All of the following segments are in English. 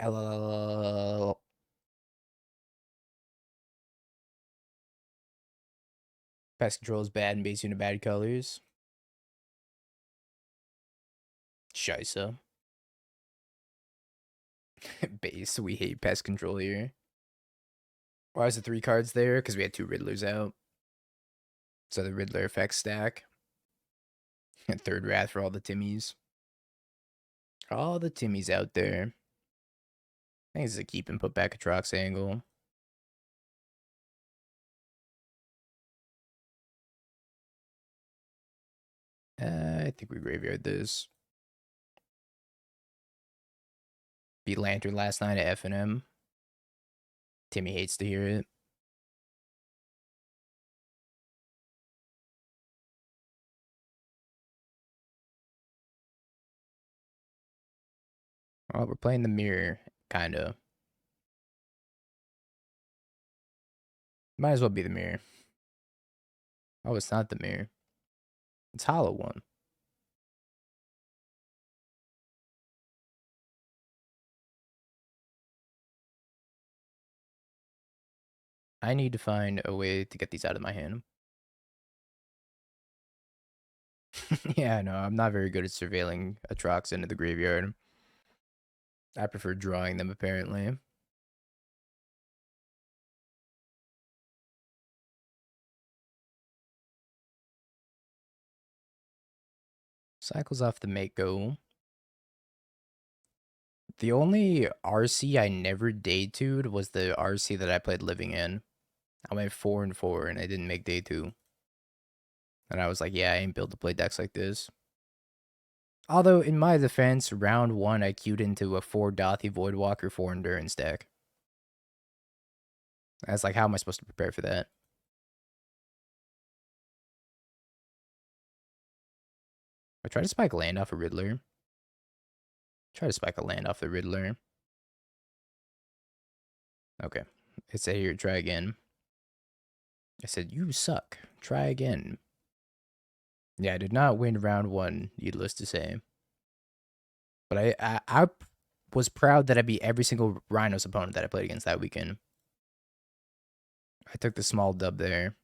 LLL. Pest Control is bad and base unit bad colors. Scheisse. Base, we hate Pest Control here. Why is the 3 cards there? Because we had 2 Riddlers out. So the Riddler effect stack. And 3rd Wrath for all the Timmies. All the Timmies out there. I think this is a keep and put back Atraxa angle. I think we graveyard this. Beat Lantern last night at F&M. Timmy hates to hear it. Well, we're playing the mirror, kinda. Might as well be the mirror. Oh, it's not the mirror. It's Hollow One. I need to find a way to get these out of my hand. Yeah, no, I'm not very good at surveilling Atraxa into the graveyard. I prefer drawing them, apparently. Cycles off the Mako. The only RC I never day 2'd was the RC that I played Living in. I went 4-4 and I didn't make day 2. And I was like, yeah, I ain't built to play decks like this. Although, in my defense, round 1 I queued into a 4 Dothy Voidwalker 4 Endurance deck. I was like, how am I supposed to prepare for that? I try to spike land off a Riddler. Try to spike a land off the Riddler. Okay. It said here, try again. I said, you suck. Try again. Yeah, I did not win round 1, needless to say. But I was proud that I beat every single Rhinos opponent that I played against that weekend. I took the small dub there.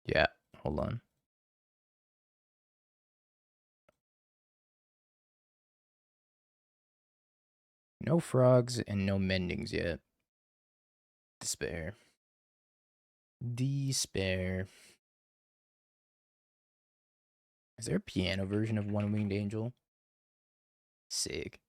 Yeah, hold on. No frogs and no mendings yet. Despair. Despair. Is there a piano version of One Winged Angel? Sick.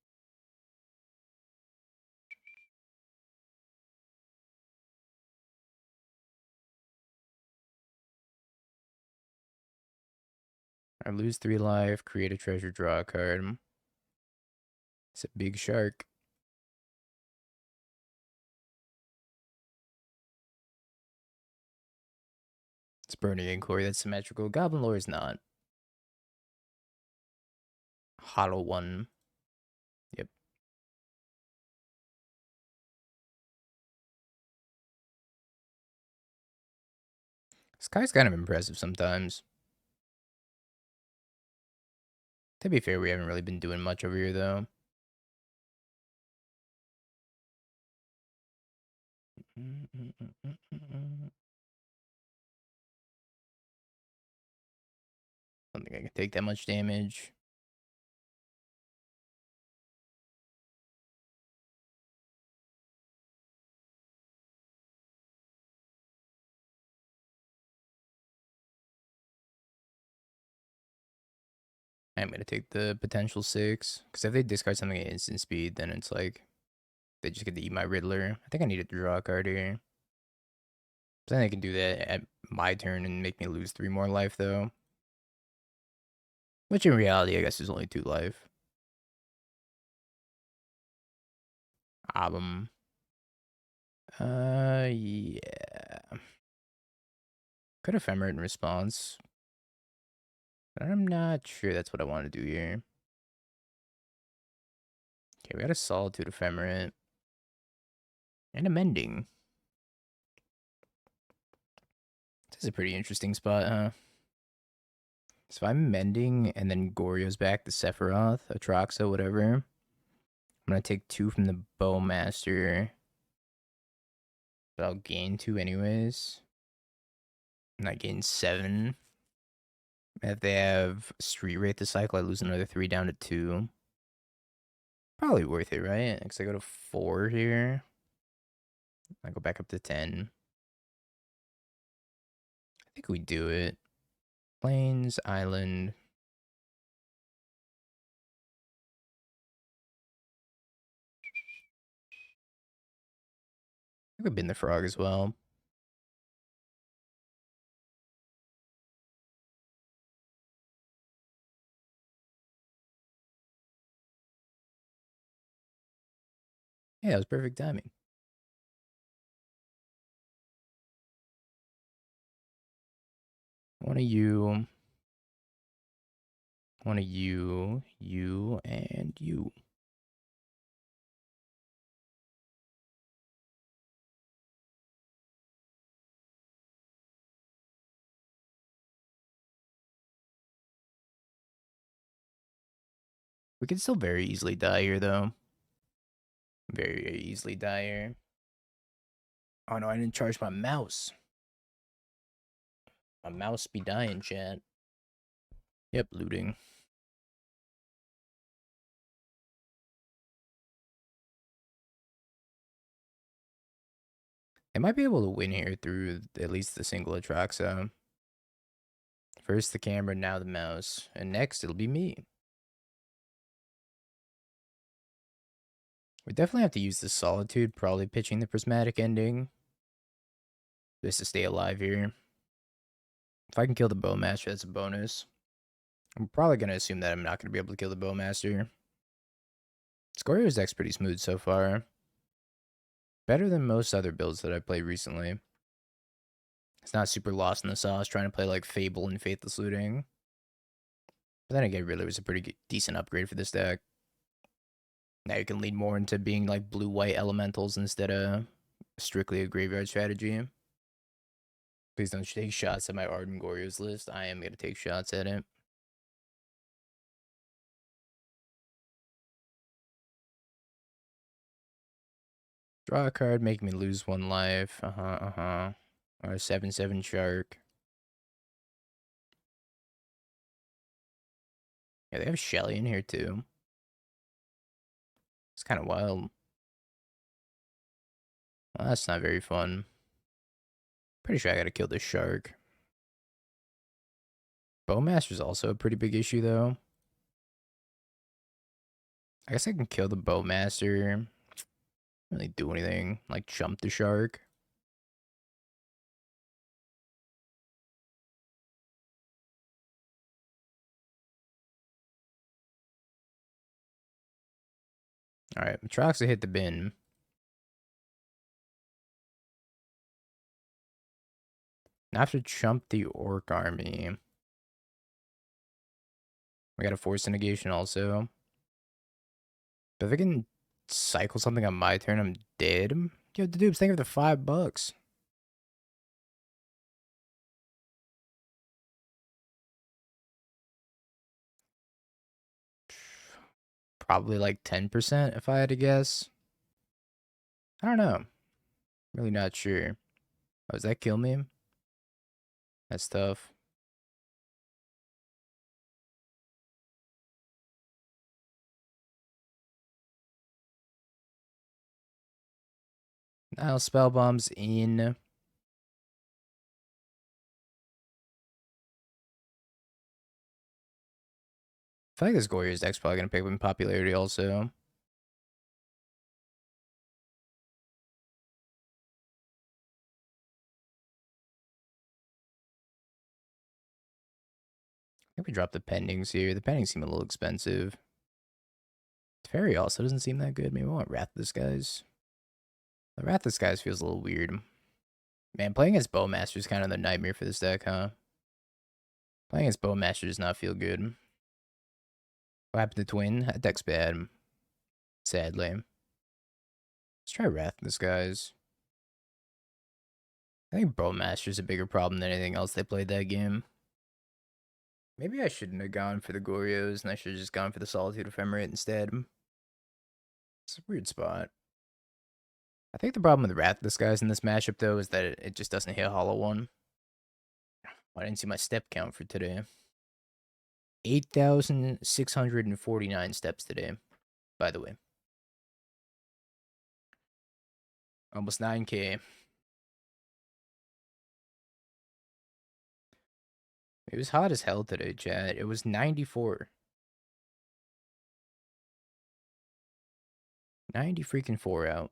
I lose 3 life, create a treasure, draw a card. It's a big shark. It's Burning Inquiry, that's symmetrical. Goblin Lore is not. Hollow One. Yep. This guy's kind of impressive sometimes. To be fair, we haven't really been doing much over here, though. I don't think I can take that much damage. I'm going to take the potential 6. Because if they discard something at instant speed, then it's like they just get to eat my Riddler. I think I needed to draw a card here. But then they can do that at my turn and make me lose 3 more life, though. Which in reality, I guess, is only 2 life. Album. Yeah. Could Ephemerate in response. But I'm not sure that's what I want to do here. Okay, we got a Solitude Ephemerate. And a Mending. This is a pretty interesting spot, huh? So if I'm Mending and then Goryo's back to Sephiroth, Atraxa, whatever, I'm going to take 2 from the Bowmaster. But I'll gain 2 anyways. And I gain 7. If they have Street Wraith this cycle, I lose another 3 down to 2. Probably worth it, right? Because I go to 4 here. I go back up to 10. I think we do it. Plains, Island. I think we bin the Frog as well. Yeah, it was perfect timing. One of you, you, and you. We can still very easily die here, though. Very, very easily die here. Oh no, I didn't charge my mouse. My mouse be dying, chat. Yep, looting. They might be able to win here through at least the single Atraxa. First the camera, now the mouse. And next it'll be me. We definitely have to use the Solitude, probably pitching the Prismatic Ending. Just to stay alive here. If I can kill the Bowmaster, that's a bonus. I'm probably going to assume that I'm not going to be able to kill the Bowmaster. Goryo's deck's pretty smooth so far. Better than most other builds that I've played recently. It's not super lost in the sauce, trying to play like Fable and Faithless Looting. But then again, really was a pretty decent upgrade for this deck. Now you can lean more into being like blue-white elementals instead of strictly a graveyard strategy. Please don't take shots at my Arden Goryo's list. I am going to take shots at it. Draw a card, make me lose 1 life. Or a 7/7 shark. Yeah, they have Shelly in here too. It's kind of wild. Well, that's not very fun. Pretty sure I gotta kill this shark. Bowmaster's also a pretty big issue though. I guess I can kill the Bowmaster. Really do anything. Like jump the shark. Alright, Atraxa hit the bin. Now I have to chump the Orc army. We got a Force of Negation also. But if I can cycle something on my turn, I'm dead. Yo, the dudes, thank you for the $5. Probably like 10% if I had to guess. I don't know. Really not sure. Oh, does that kill me? That's tough. Nihil Spellbomb's in. I feel like this Goryo's deck's probably going to pick up in popularity also. I think we drop the pendings here. The pendings seem a little expensive. Teferi also doesn't seem that good. Maybe we want Wrath of the Skies. The Wrath of the Skies feels a little weird. Man, playing as Bowmaster is kind of the nightmare for this deck, huh? Playing as Bowmaster does not feel good. What happened to Twin? That deck's bad. Sadly. Let's try Wrath in Disguise. I think Bowmaster's a bigger problem than anything else they played that game. Maybe I shouldn't have gone for the Goryos, and I should have just gone for the Solitude Ephemerate instead. It's a weird spot. I think the problem with Wrath Disguise in this matchup, though, is that it just doesn't hit Hollow 1. I didn't see my step count for today. 8,649 steps today, by the way. Almost 9K. It was hot as hell today, chat. It was 94. 90 freaking 4 out.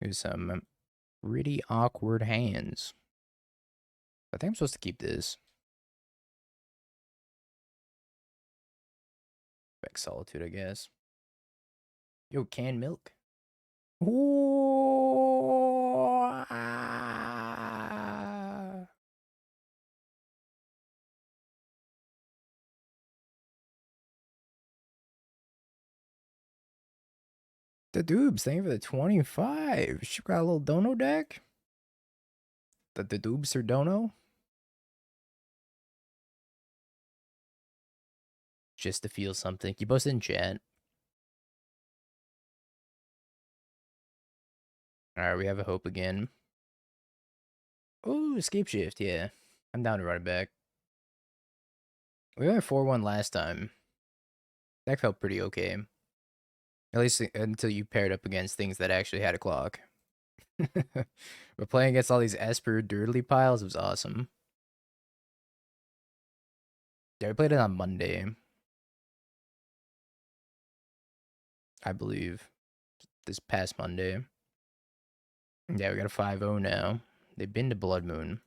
There's some pretty awkward hands. I think I'm supposed to keep this. Back Solitude, I guess. Yo, canned milk. Ooh, ah. The Doobs, thank you for the 25. She got a little dono deck. The Doobs are dono. Just to feel something. You posted in chat. Alright, we have a hope again. Oh, escape shift, yeah. I'm down to run it back. We went 4-1 last time. That felt pretty okay. At least until you paired up against things that actually had a clock. But playing against all these Esper dirty piles was awesome. Yeah, we played it on Monday. I believe. This past Monday. Yeah, we got a 5-0 now. They've been to Blood Moon.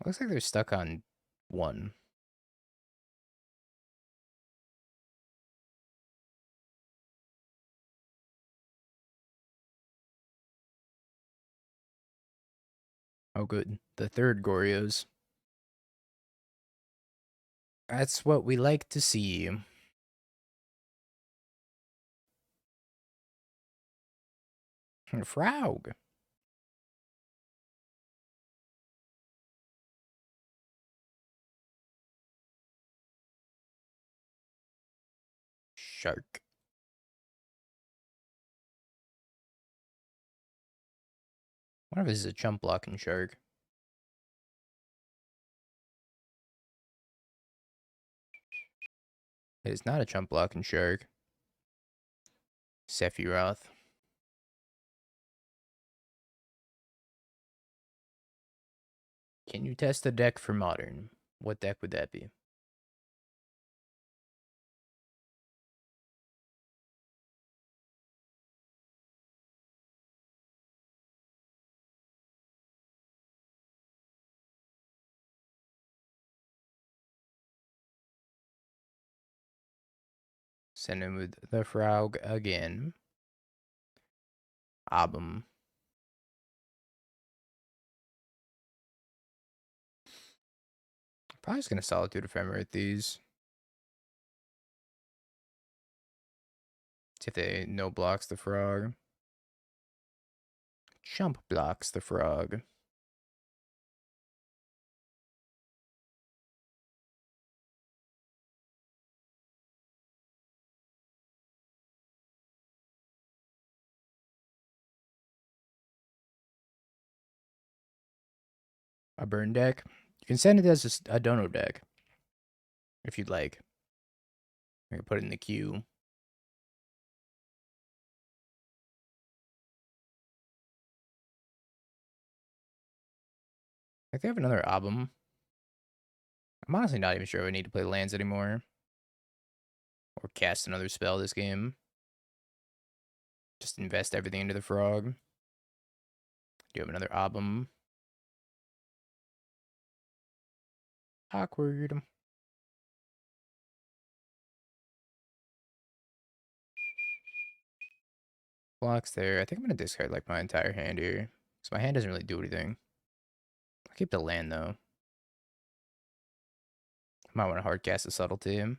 Looks like they're stuck on 1. Oh, good. The third Goryos. That's what we like to see. Frog. Shark. One of us is a chump blocking shark. It is not a chump blocking shark. Sephiroth. Can you test a deck for Modern? What deck would that be? Send him with the frog again. Album. Probably just gonna Solitude Ephemerate these. See if they no blocks the frog. Chump blocks the frog. A burn deck. You can send it as a dono deck. If you'd like. I can put it in the queue. I think they have another album. I'm honestly not even sure if I need to play lands anymore. Or cast another spell this game. Just invest everything into the frog. Do you have another album? Awkward. Blocks there. I think I'm gonna discard like my entire hand here. Because my hand doesn't really do anything. I'll keep the land though. Might want to hard cast a Subtlety. I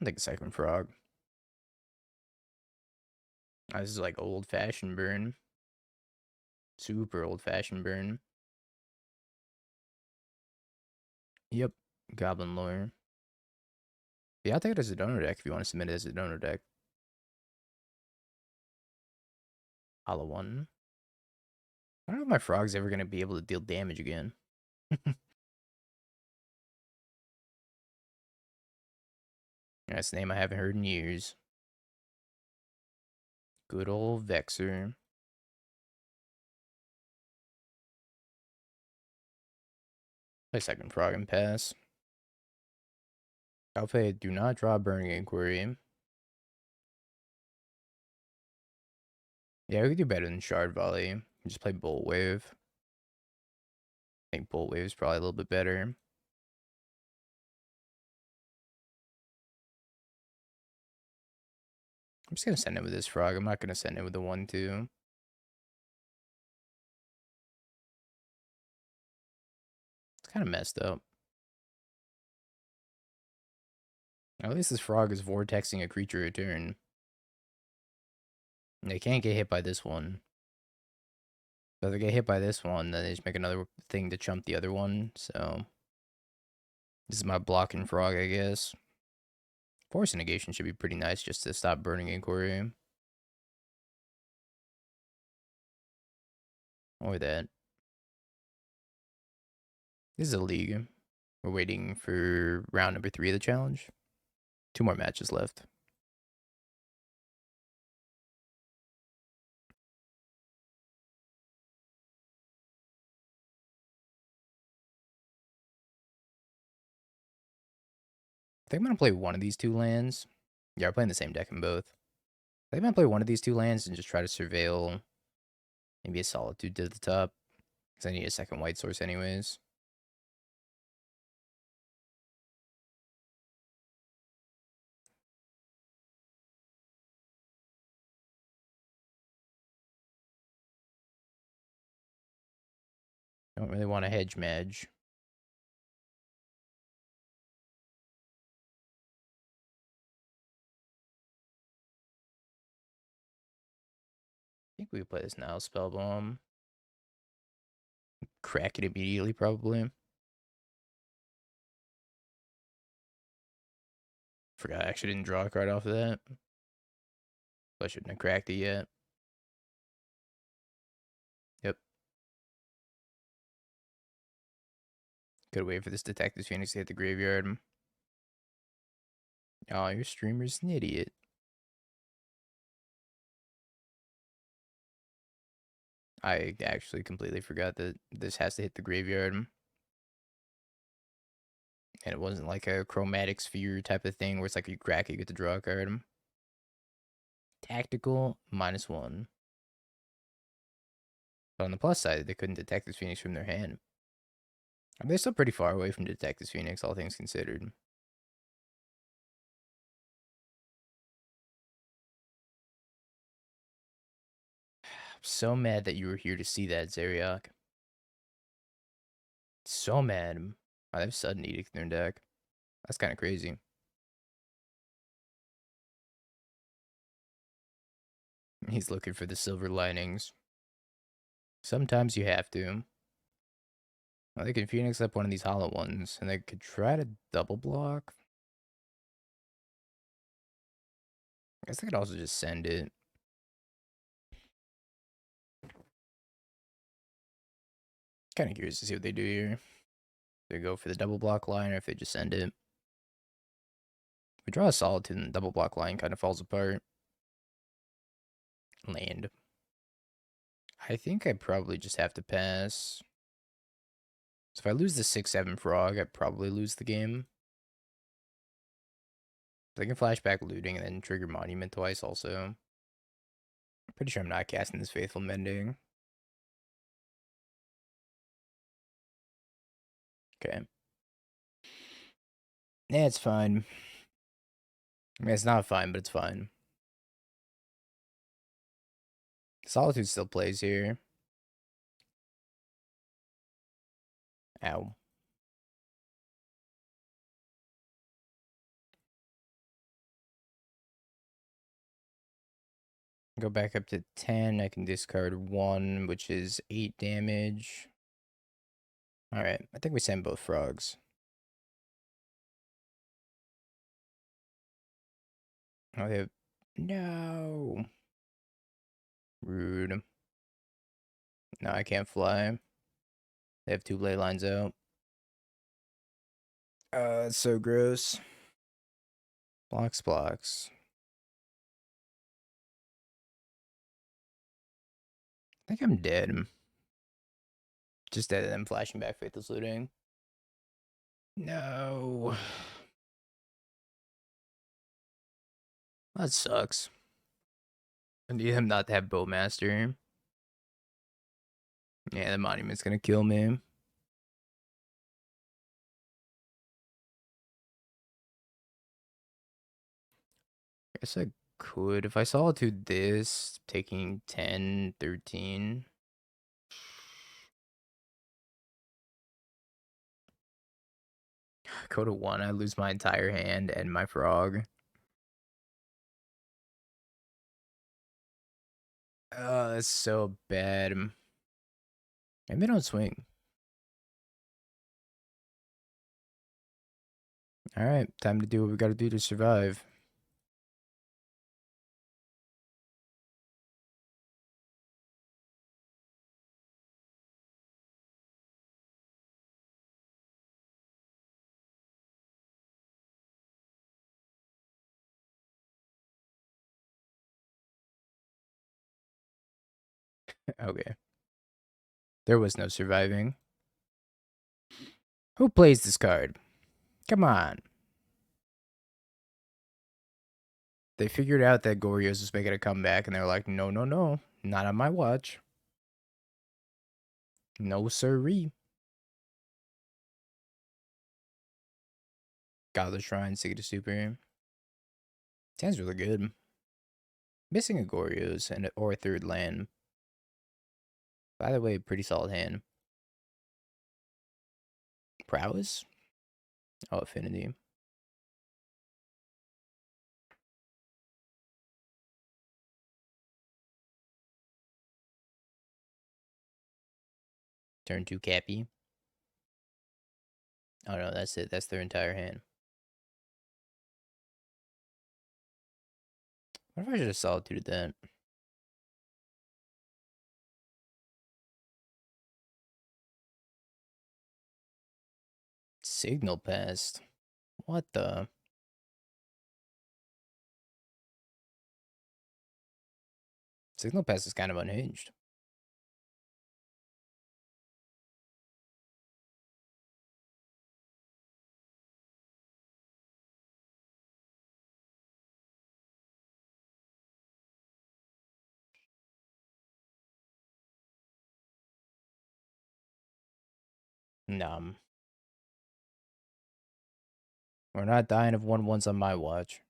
think a second frog. Oh, this is like old fashioned burn. Super old fashioned burn. Yep. Goblin Lawyer. Yeah, I'll take it as a donor deck if you want to submit it as a donor deck. Hollow one. I don't know if my frog's ever going to be able to deal damage again. That's a name I haven't heard in years. Good old Vexer. Play second frog and pass. I'll play do not draw Burning Inquiry. Yeah, we could do better than Shard Volley. Just play Bolt Wave. I think Bolt Wave is probably a little bit better. I'm just going to send it with this frog. I'm not going to send it with the 1-2. It's kind of messed up. At least this frog is vortexing a creature a turn. They can't get hit by this one. So if they get hit by this one, then they just make another thing to chump the other one. So this is my blocking frog, I guess. Force of Negation should be pretty nice just to stop Burning Inquiry. Or that. This is a league. We're waiting for round number 3 of the challenge. 2 more matches left. I think I'm going to play one of these 2 lands. Yeah, we're playing the same deck in both. I think I'm going to play one of these 2 lands and just try to surveil maybe a Solitude to the top. Because I need a second white source anyways. Don't really want a Hedge Maze. I think we could play this Nihil Spellbomb. Crack it immediately, probably. Forgot I actually didn't draw a card off of that. I shouldn't have cracked it yet. Yep. Could wait for this Detective Phoenix to hit the graveyard. Oh, your streamer's an idiot. I actually completely forgot that this has to hit the graveyard. And it wasn't like a chromatic sphere type of thing where it's like you crack it, you get to draw a card. Tactical, -1. But on the plus side, they couldn't detect this Phoenix from their hand. I mean, they're still pretty far away from Detective Phoenix, all things considered. I'm so mad that you were here to see that, Zeriak. So mad. Oh, they have Sudden Edict in their deck. That's kind of crazy. He's looking for the silver linings. Sometimes you have to. Well, they can Phoenix up one of these hollow ones, and they could try to double block. I guess they could also just send it. Kind of curious to see what they do here. If they go for the double block line, or if they just send it. If we draw a Solitude, and the double block line kind of falls apart. Land. I think I probably just have to pass. So if I lose the 6-7 frog, I probably lose the game. I can flashback looting and then trigger monument twice also. I'm pretty sure I'm not casting this Faithful Mending. Okay. Yeah, it's fine. I mean, it's not fine, but it's fine. Solitude still plays here. Ow. Go back up to 10. I can discard 1, which is 8 damage. Alright, I think we send both frogs. Oh, they have... No! Rude. No, I can't fly. They have 2 ley lines out. It's so gross. Blocks, blocks. I think I'm dead. Just dead and then flashing back Faithless Looting. No. That sucks. I need him not to have Bowmaster. Yeah, the monument's gonna kill me. Guess I could. If I Solitude this, taking 10, 13. Go to 1, I lose my entire hand and my frog. Oh, that's so bad. Maybe don't swing. Alright, time to do what we gotta do to survive. Okay. There was no surviving. Who plays this card? Come on. They figured out that Goryo's was making a comeback, and they're like, no, no, no. Not on my watch. No siree. Godless Shrine, Sigurd Stupor. Sounds really good. Missing a Goryo's and or a 3rd land. By the way, pretty solid hand. Prowess? Oh, Affinity. Turn 2 Cappy. Oh no, that's it. That's their entire hand. What if I should have Solitude that? Signal Pest. What the? Signal Pest is kind of unhinged. Numb. We're not dying of 1/1s on my watch.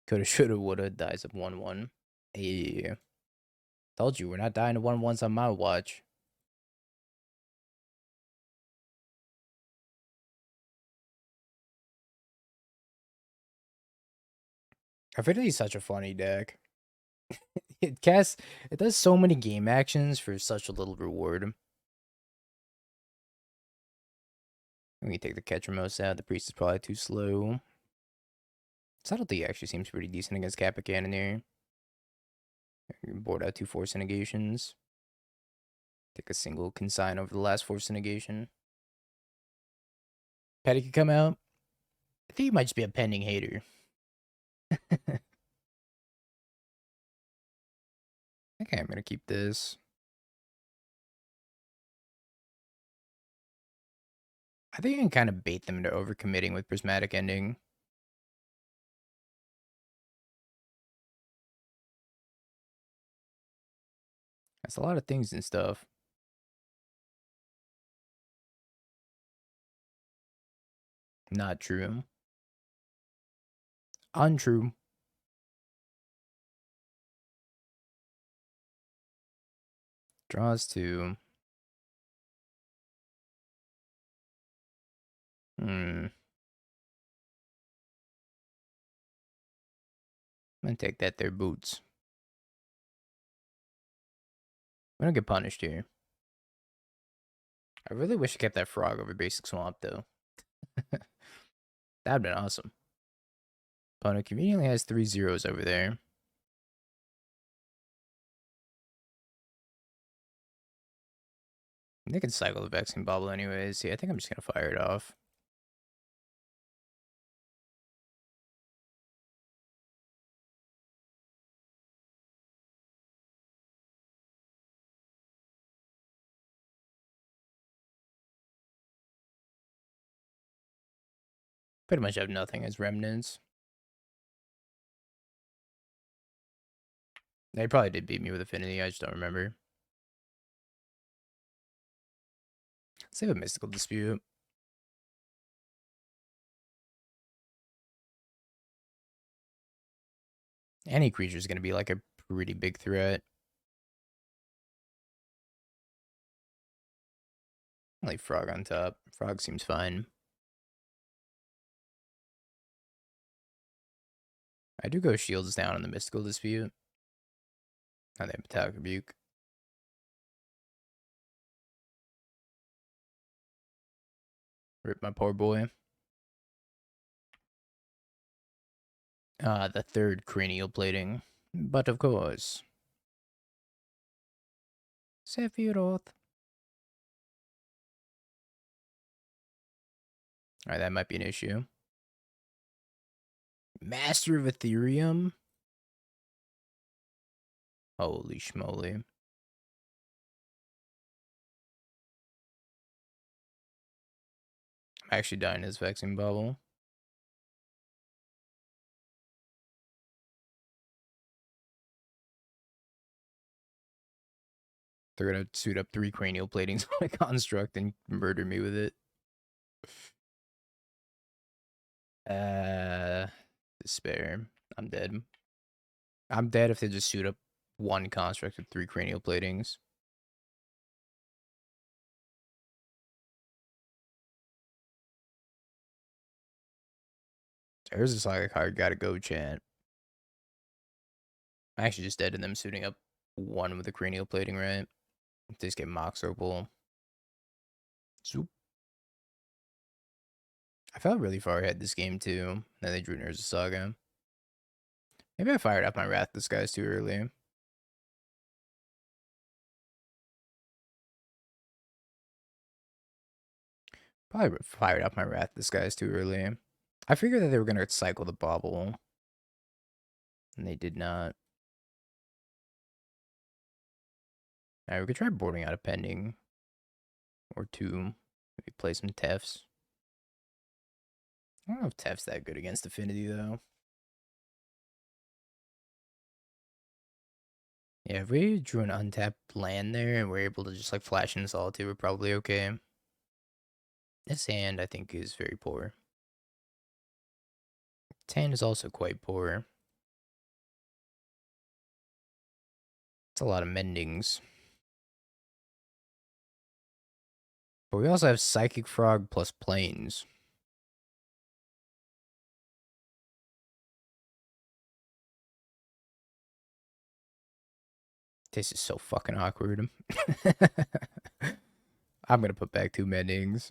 Coulda, shoulda, woulda, dies of 1/1. Hey. Told you, we're not dying of 1/1s on my watch. Affinity is such a funny deck. It does so many game actions for such a little reward. We can take the Ketramose out. The priest is probably too slow. Subtlety actually seems pretty decent against Kappa Cannoneer. Board out 2 Force of Negations. Take a single consign over the last Force of Negation. Petty could come out. I think he might just be a pending hater. Okay, I'm gonna keep this. I think you can kind of bait them into overcommitting with Prismatic Ending. That's a lot of things and stuff. Not true. Untrue. Draws 2. I'm gonna take that there, boots. We don't get punished here. I really wish I kept that frog over basic swamp, though. That'd been awesome. Opponent conveniently has 3 zeros over there. They can cycle the Vexing Bubble anyways. Yeah, I think I'm just gonna fire it off. Pretty much have nothing as remnants. They probably did beat me with Affinity, I just don't remember. Let's have a Mystical Dispute. Any creature is going to be like a pretty big threat. I'll leave Frog on top. Frog seems fine. I do go shields down on the Mystical Dispute. Now they have Metallic Rebuke. Rip my poor boy. The third cranial plating. But of course. Sephiroth. Alright, that might be an issue. Master of Ethereum? Holy schmoly. I'm actually dying his Vexing Bubble. They're gonna suit up 3 cranial platings on a construct and murder me with it. Despair. I'm dead. I'm dead if they just suit up 1 construct with 3 cranial platings. There's a Saga card, gotta go, chat. I actually just dead to them suiting up 1 with a cranial plating, right? They just get Mox Opal. Zoop. I felt really far ahead this game, too. Then they drew Urza Saga. Maybe I fired up my Wrath Disguise too early. Probably fired up my Wrath Disguise too early. I figured that they were going to cycle the bauble. And they did not. Alright, we could try boarding out a pending. Or 2. Maybe play some Tefs. I don't know if Tef's that good against Affinity, though. Yeah, if we drew an untapped land there and we're able to just like flash in Solitude, we're probably okay. This hand, I think, is very poor. This hand is also quite poor. It's a lot of mendings. But we also have Psychic Frog plus Plains. This is so fucking awkward. I'm gonna put back 2 mendings.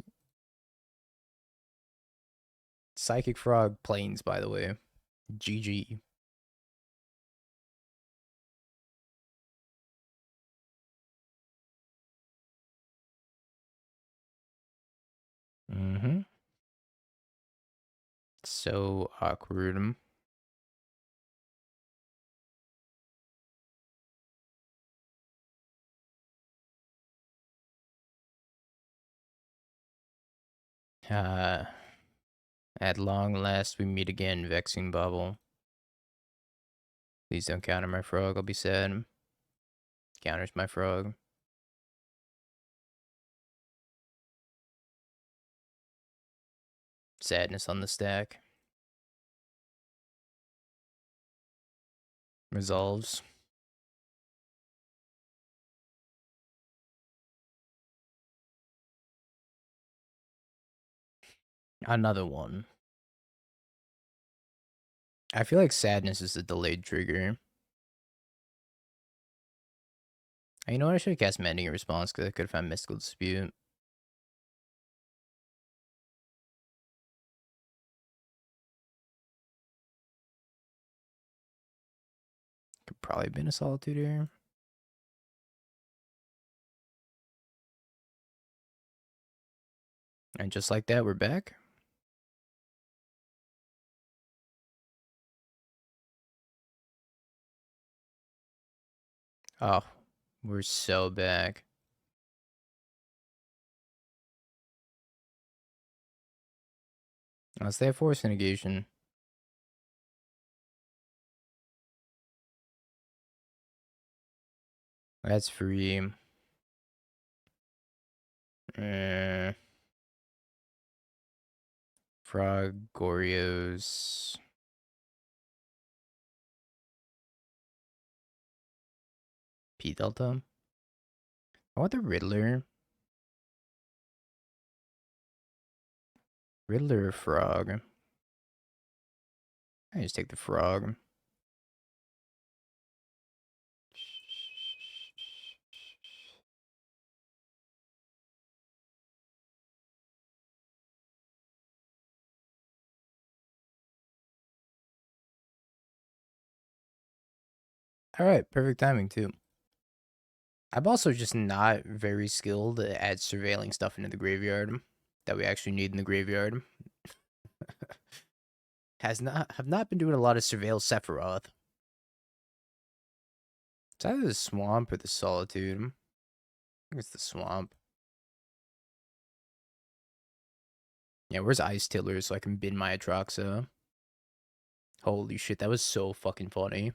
Psychic Frog Plains, by the way. GG. So awkward. At long last we meet again, Vexing Bubble. Please don't counter my frog, I'll be sad. Counters my frog. Sadness on the stack. Resolves. Another one. I feel like sadness is a delayed trigger. You know what? I should have cast Mending in response because I could have found Mystical Dispute. Could probably have been a Solitude here. And just like that, we're back. Oh, we're so back. Unless they have Force of Negation. That's free. Frog, Goryos. P Delta. I want the Riddler. Riddler or Frog? I just take the Frog. Alright, perfect timing too. I'm also just not very skilled at surveilling stuff into the graveyard that we actually need in the graveyard. Have not been doing a lot of surveil Sephiroth. It's either the Swamp or the Solitude. I think it's the Swamp. Yeah, where's Ice Tiller so I can bin my Atraxa? Holy shit, that was so fucking funny.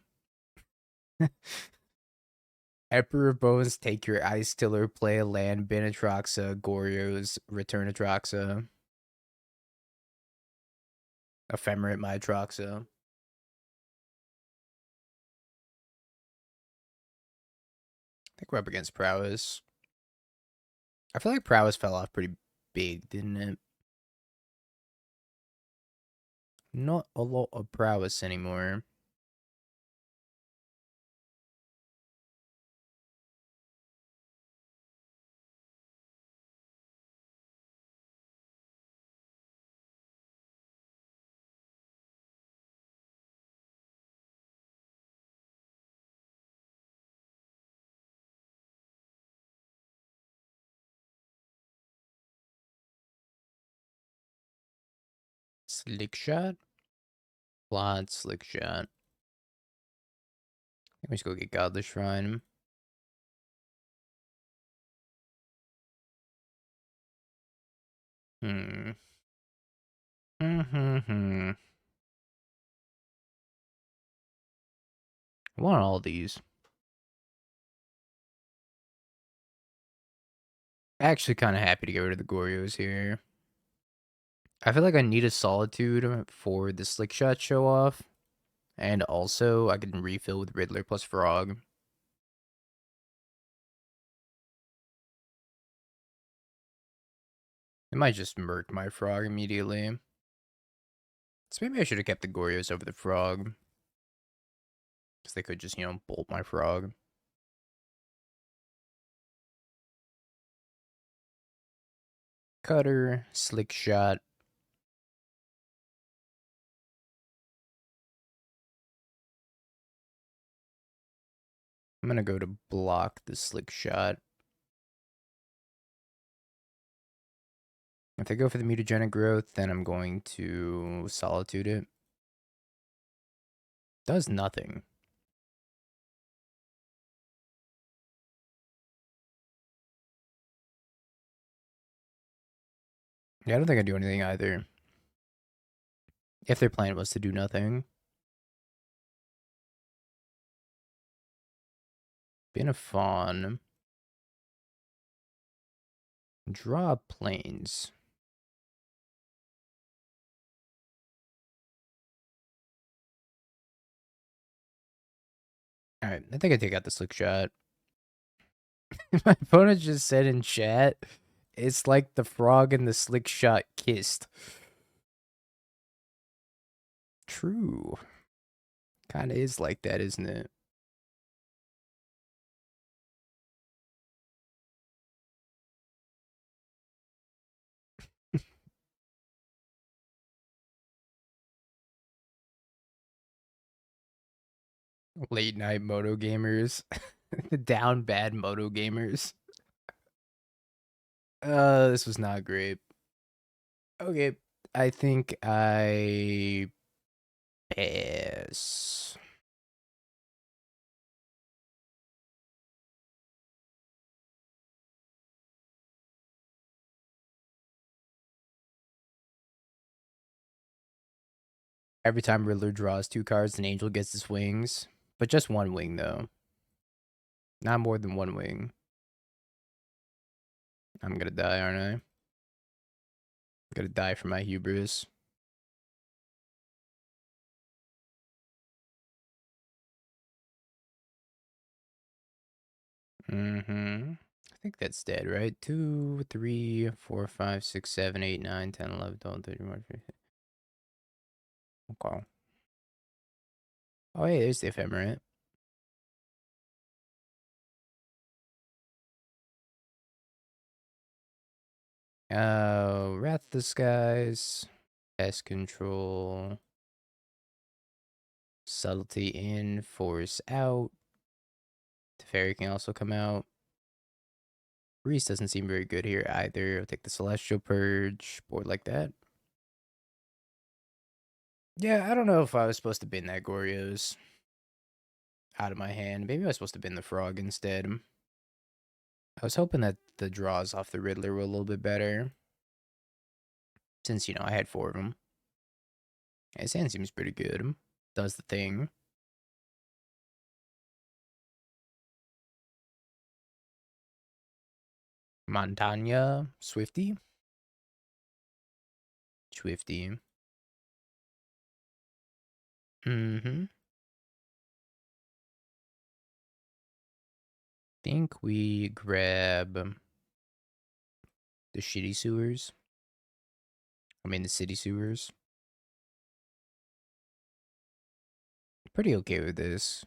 Emperor of Bones, take your Ice Tiller, play a land, bin Atraxa, Goryo's, return Atraxa. Ephemerate my Atraxa. I think we're up against Prowess. I feel like Prowess fell off pretty big, didn't it? Not a lot of Prowess anymore. Slick Shot? Plot, Slick Shot. Let me just go get Godless Shrine. Hmm. I want all these. Actually kind of happy to get rid of the Goryos here. I feel like I need a Solitude for the Slick Shot show off. And also, I can refill with Riddler plus Frog. It might just murk my Frog immediately. So maybe I should have kept the Goryos over the Frog. Because they could just, bolt my Frog. Cutter, Slick Shot. I'm going to go to block the Slick Shot. If I go for the mutagenic growth, then I'm going to Solitude it. Does nothing. Yeah, I don't think I do anything either. If their plan was to do nothing. Been a fawn. Draw planes. Alright, I think I take out the slick shot. My opponent just said in chat, it's like the frog and the slick shot kissed. True. Kinda is like that, isn't it? Late night moto gamers. The down bad moto gamers. This was not great. Okay, I think I pass. Every time Riddler draws 2 cards, an angel gets his wings. But just 1 wing, though. Not more than 1 wing. I'm gonna die, aren't I? I'm gonna die for my hubris. I think that's dead, right? 2, 3, 4, 5, 6, 7, 8, 9, 10, 11, 12, 13, 14, 15. Okay. Oh, hey, there's the Ephemerate. Wrath of the Skies. Pest Control. Subtlety in, Force out. Teferi can also come out. Rites doesn't seem very good here either. I'll take the Celestial Purge. Board like that. Yeah, I don't know if I was supposed to bin that Goryo's out of my hand. Maybe I was supposed to bin the Frog instead. I was hoping that the draws off the Riddler were a little bit better. Since, I had 4 of them. His hand seems pretty good. Does the thing. Montagna. Swifty. Swifty. Think we grab the shitty sewers. I mean the city sewers. Pretty okay with this.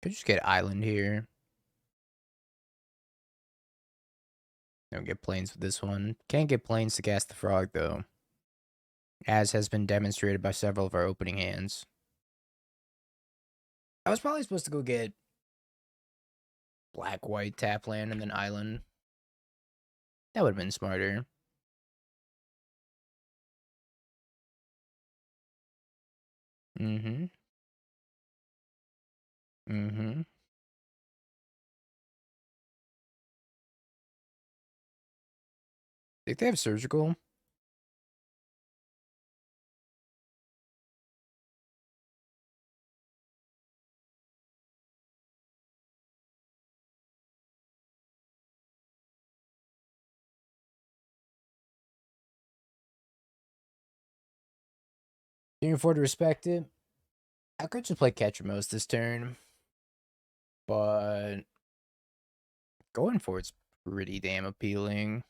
Could just get island here. Don't get planes with this one. Can't get planes to cast the frog though, as has been demonstrated by several of our opening hands. I was probably supposed to go get black, white, tap land, and then island. That would have been smarter. Mm-hmm. Think they have surgical? Can you afford to respect it? I could just play Ketramose this turn, but going for it's pretty damn appealing.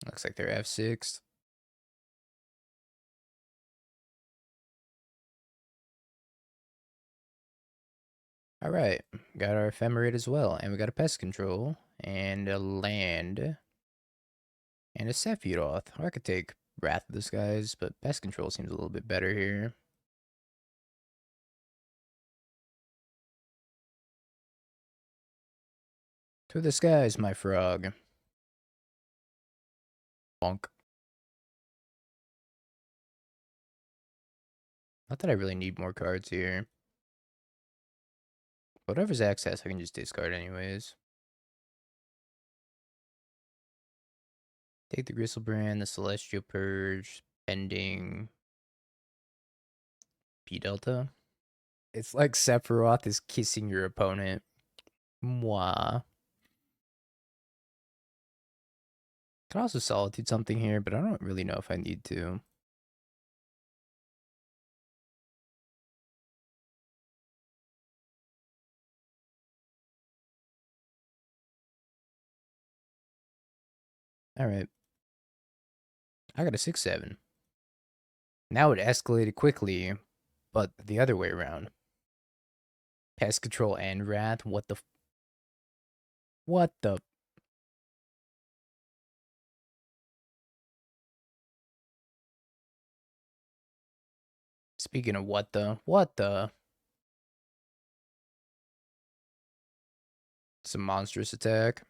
Looks like they're F6. Alright, got our Ephemerate as well, and we got a Pest Control, and a land, and a Sephiroth. Or I could take Wrath of the Skies, but Pest Control seems a little bit better here. To the skies, my frog. Bonk. Not that I really need more cards here. Whatever's access, I can just discard anyways. Take the Griselbrand, the Celestial Purge, Ending, P Delta. It's like Sephiroth is kissing your opponent. Mwah. Could also Solitude something here, but I don't really know if I need to. Alright. I got a 6/7. Now it escalated quickly, but the other way around. Pest Control and Wrath? What the... What the... Speaking of what the... What the... Some monstrous attack.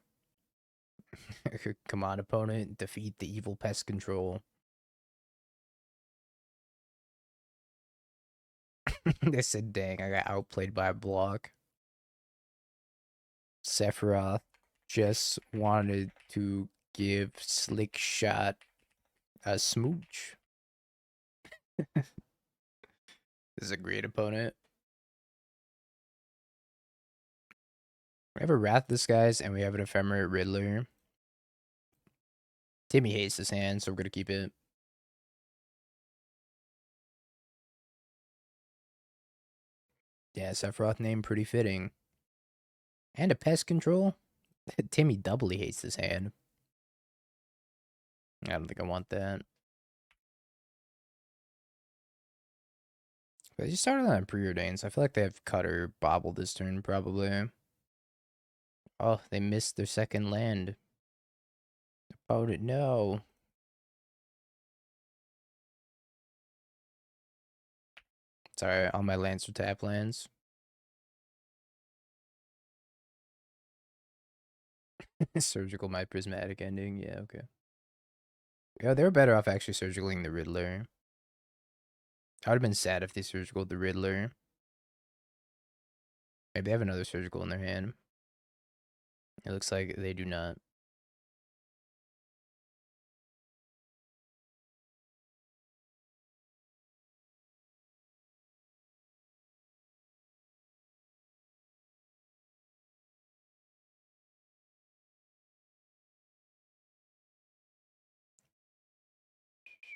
Come on, opponent. Defeat the evil Pest Control. They said, dang, I got outplayed by a block. Sephiroth just wanted to give Slick Shot a smooch. This is a great opponent. We have a Wrath Disguise and we have an Ephemerate Riddler. Timmy hates this hand, so we're going to keep it. Yeah, Sephiroth name pretty fitting. And a Pest Control? Timmy doubly hates this hand. I don't think I want that. But you started on Preordains. I feel like they have Cut or Bobble this turn, probably. Oh, they missed their second land. Opponent, no. Sorry, all my lands are tap lands. Surgical my Prismatic Ending. Yeah, okay. Yeah, they were better off actually surgicaling the Riddler. I would have been sad if they surgical the Riddler. Maybe they have another surgical in their hand. It looks like they do not.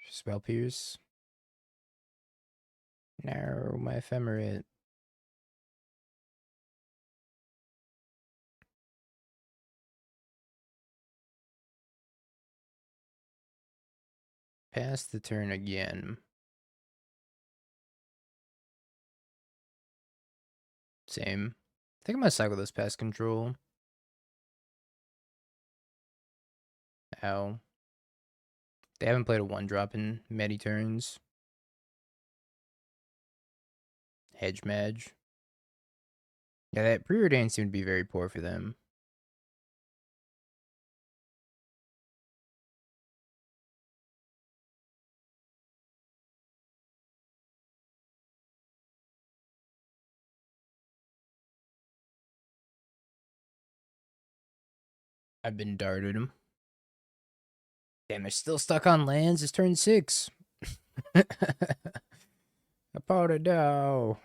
Spell Pierce. No, my Ephemerate. Pass the turn again. Same. I think I'm gonna cycle this Pest Control. Ow. They haven't played a 1-drop in many turns. Hedge Maze. Yeah, that Preordained seemed to be very poor for them. I've been darted him. Damn, they're still stuck on lands. It's turn 6. Opponent, no.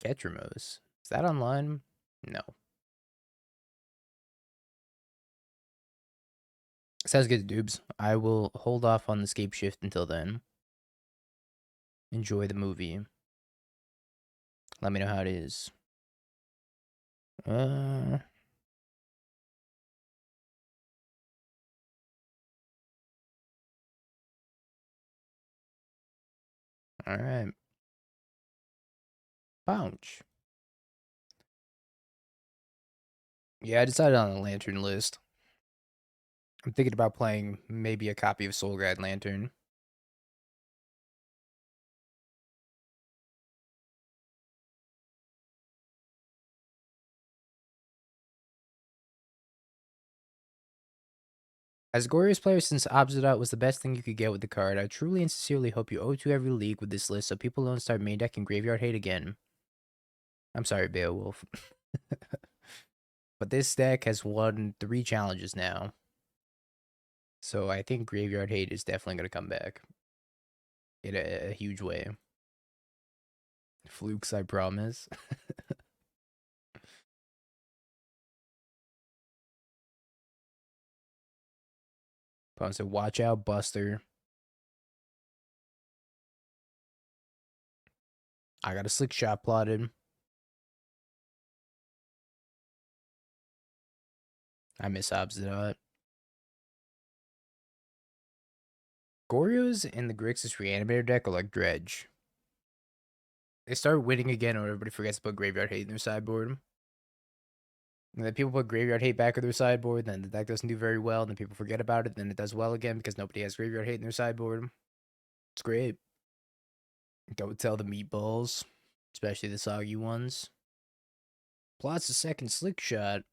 Ketramose. Is that online? No. Sounds good, Dubes. I will hold off on the Scape Shift until then. Enjoy the movie. Let me know how it is. Alright. Bounce. Yeah, I decided on a Lantern list. I'm thinking about playing maybe a copy of Soul Guide Lantern. As a Goryo's player, since Opposite Out was the best thing you could get with the card, I truly and sincerely hope you O2 every league with this list so people don't start main deck and graveyard hate again. I'm sorry, Beowulf. But this deck has won 3 challenges now. So I think Graveyard Hate is definitely going to come back in a huge way. Flukes, I promise. Opponent said, watch out, Buster. I got a slick shot plotted. I miss Obstinate. Goryo's in the Grixis Reanimator deck are like Dredge. They start winning again when everybody forgets to put Graveyard Hate in their sideboard. And then people put Graveyard Hate back in their sideboard, then the deck doesn't do very well, and then people forget about it, then it does well again because nobody has Graveyard Hate in their sideboard. It's great. Go tell the meatballs, especially the soggy ones. Plots a second slick shot.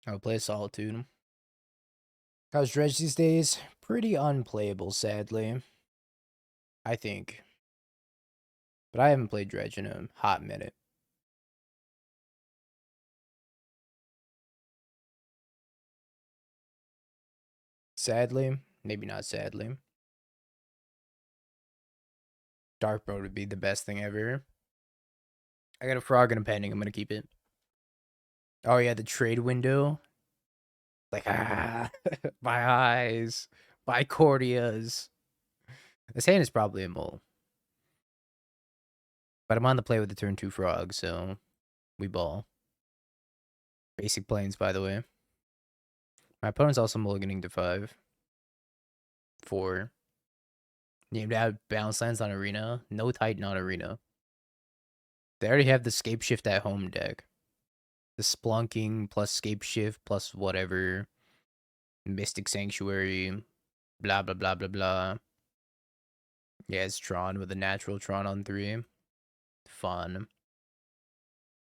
I'll play Solitude. How's Dredge these days? Pretty unplayable, sadly. I think. But I haven't played Dredge in a hot minute. Sadly. Maybe not sadly. Dark Mode would be the best thing ever. I got a frog and a pending. I'm going to keep it. Oh, yeah, the trade window. Like, my eyes. My corneas. This hand is probably a mole. But I'm on the play with the turn 2 frog, so we ball. Basic planes, by the way. My opponent's also mulliganing to 5. 4. Named out balance lands on Arena. No Titan on Arena. They already have the Scape Shift at home deck. The Splunking plus Scape Shift plus whatever. Mystic Sanctuary. Blah, blah, blah, blah, blah. Yeah, it's Tron with a natural Tron on 3. Fun.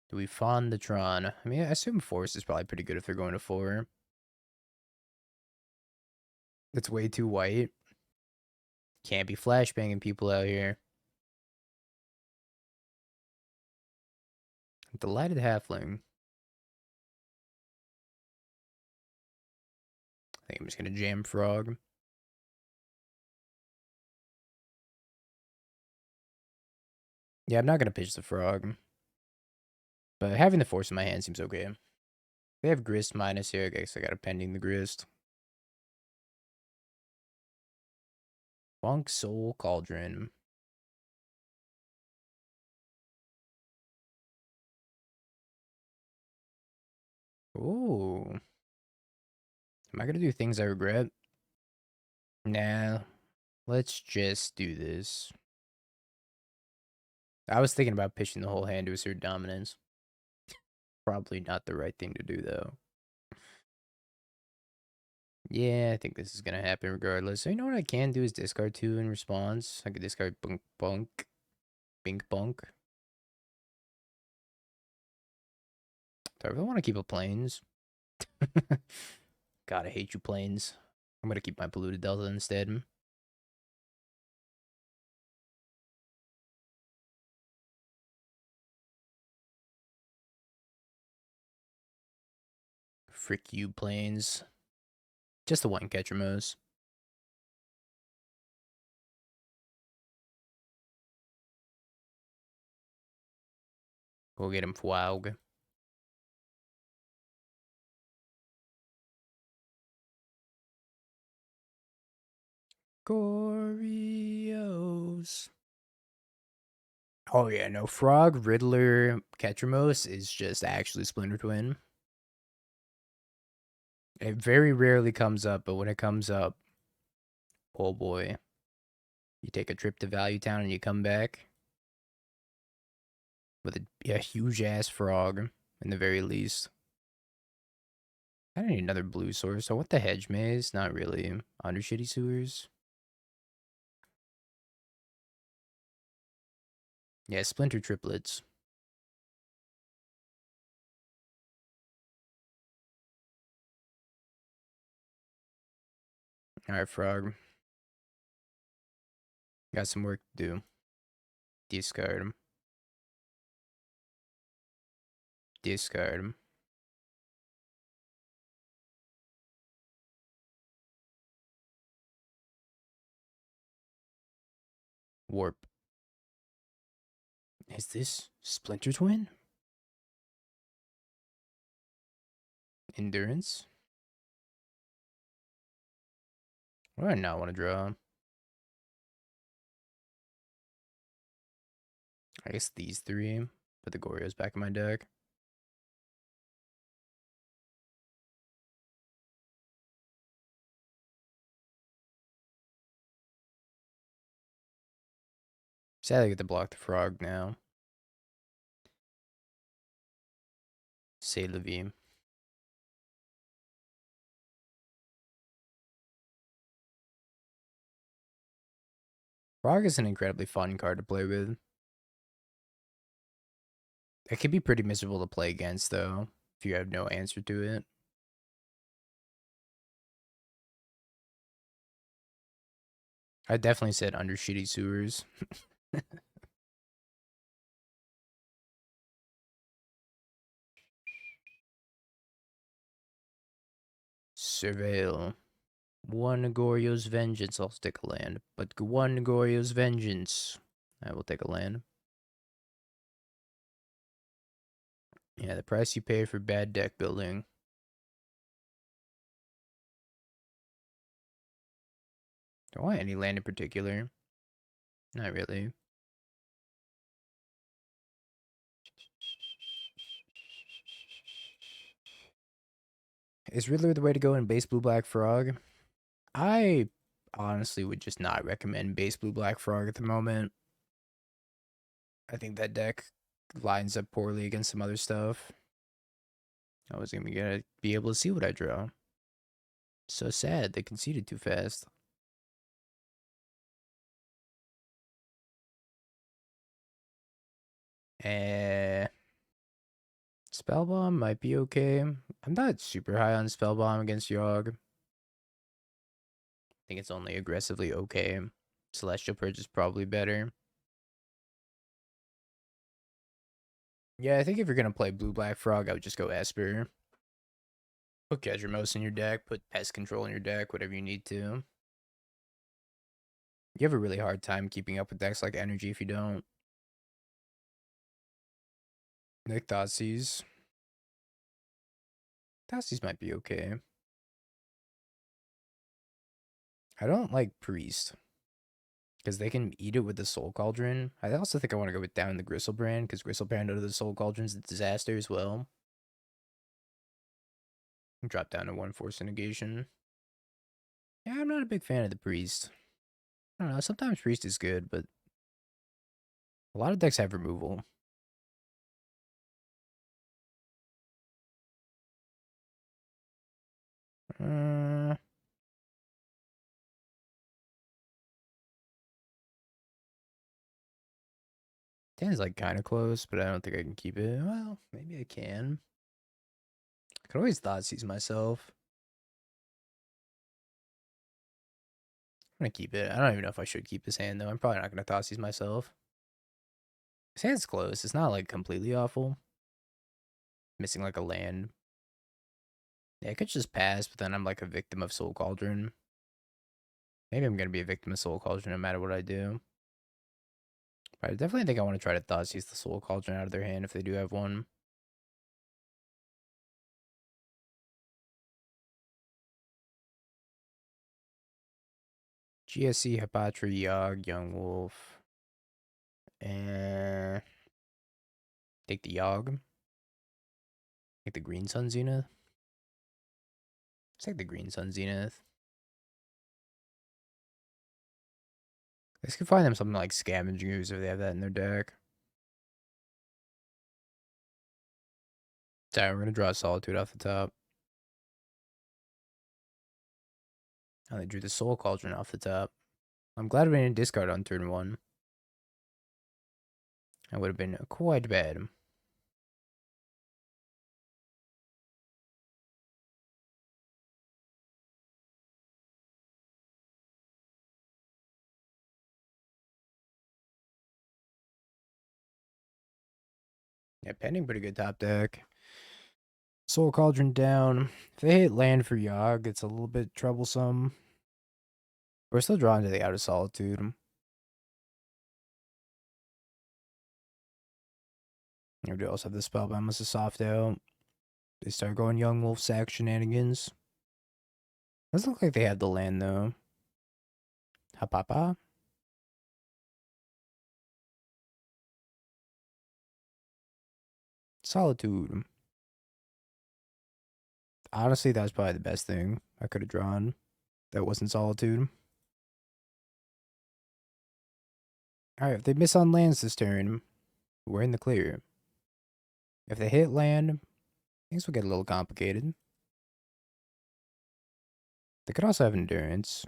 Do we fund the Tron? I mean, I assume Force is probably pretty good if they're going to 4. It's way too white. Can't be flashbanging people out here. Delighted Halfling. I think I'm just going to jam Frog. Yeah, I'm not going to pitch the Frog. But having the Force in my hand seems okay. They have Grist minus here. I guess I got a pending the Grist. Funk Soul Cauldron. Ooh. Am I going to do things I regret? Nah. Let's just do this. I was thinking about pitching the whole hand to assert dominance. Probably not the right thing to do, though. Yeah, I think this is going to happen regardless. So you know what I can do is discard 2 in response. I could discard Bunk Bunk. Bink Bunk. Do I really want to keep a Plains? God, I hate you, Plains. I'm going to keep my Polluted Delta instead. Frick you, Plains. Just the one Ketramose. Go get him, Fwaug. Goryos. Oh yeah, no, Frog, Riddler, Ketramose is just actually Splinter Twin. It very rarely comes up, but when it comes up, oh boy. You take a trip to Value Town and you come back with a huge ass frog, in the very least. I don't need another blue source. I want the Hedge Maze. Not really. Undercity Sewers. Yeah, Splinter Triplets. Alright, Frog. Got some work to do. Discard him. Discard him. Warp. Is this Splinter Twin? Endurance? What do I not want to draw? I guess these three. Put the Goryos back in my deck. Sadly, I get to block the Frog now. Say la vie. Frog is an incredibly fun card to play with. It can be pretty miserable to play against, though, if you have no answer to it. I definitely said Undercity Sewers. Surveil. One Goryo's Vengeance. I'll take a land. But one Goryo's Vengeance. I will take a land. Yeah, the price you pay for bad deck building. Do I want any land in particular? Not really. Is Riddler the way to go in base blue-black Frog? I honestly would just not recommend base blue-black Frog at the moment. I think that deck lines up poorly against some other stuff. I was gonna be able to see what I draw. So sad, they conceded too fast. Spellbomb might be okay. I'm not super high on Spellbomb against Yogg. I think it's only aggressively okay. Celestial Purge is probably better. Yeah, I think if you're gonna play blue-black Frog, I would just go Esper. Put Ketramose in your deck, put Pest Control in your deck, whatever you need to. You have a really hard time keeping up with decks like Energy if you don't. Nick Thoughtseize. Thoughtseize might be okay. I don't like Priest. Because they can eat it with the Soul Cauldron. I also think I want to go with down the Griselbrand, because Griselbrand under the Soul Cauldron is a disaster as well. Drop down to 1 Force of Negation. Yeah, I'm not a big fan of the Priest. I don't know, sometimes Priest is good, but a lot of decks have removal. Uh, 10 is like kind of close, but I don't think I can keep it. Well, maybe I can. I could always Thoughtseize myself. I'm gonna keep it. I don't even know if I should keep this hand, though. I'm probably not gonna Thoughtseize myself. This hand's close. It's not like completely awful. Missing like a land. Yeah, I could just pass, but then I'm like a victim of Soul Cauldron. Maybe I'm gonna be a victim of Soul Cauldron no matter what I do. But I definitely think I want to try to Thoughtseize the Soul Cauldron out of their hand if they do have one. GSC, Hapatra, Yogg, Young Wolf. And take the Yogg. Take the Green Sun Zenith. Let's take the Green Sun Zenith. This could find them something like Scavenging Ooze if they have that in their deck. Sorry, we're gonna draw Solitude off the top. Oh, they drew the Soul Cauldron off the top. I'm glad we didn't discard on turn 1. That would have been quite bad. Yeah, pending pretty good top deck. Soul Cauldron down. If they hit land for Yogg, it's a little bit troublesome. We're still drawn to the Outer Solitude. We do also have the Spellbomb as a soft out. They start going Young Wolf sack shenanigans. Doesn't look like they have the land though. Hapapa? Solitude. Honestly, that was probably the best thing I could have drawn. That wasn't Solitude. Alright, if they miss on lands this turn, we're in the clear. If they hit land, things will get a little complicated. They could also have Endurance.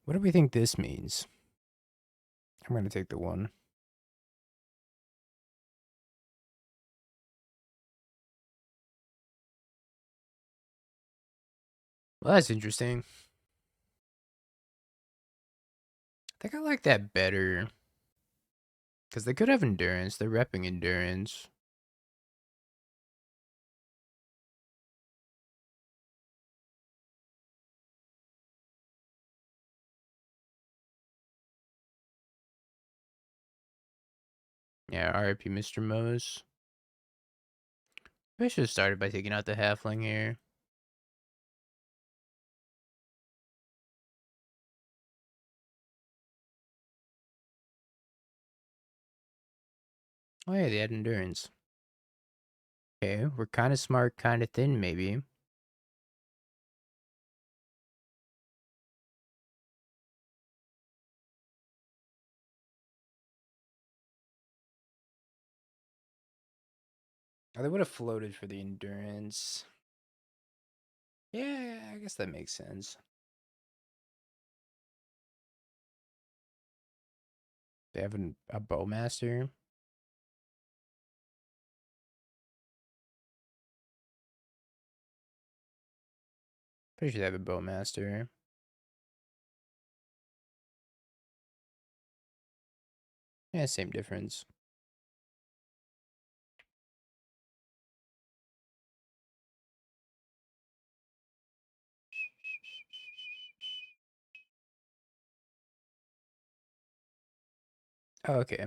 What do we think this means? I'm going to take the 1. Well, that's interesting. I think I like that better. Because they could have Endurance. They're repping Endurance. Yeah, RIP Mr. Mose. I should have started by taking out the Halfling here. Oh yeah, they had Endurance. Okay, we're kind of smart, kind of thin, maybe. Oh, they would have floated for the Endurance. Yeah, I guess that makes sense. They have a Bowmaster. Pretty sure they have a Bowmaster. Yeah, same difference. Oh, okay.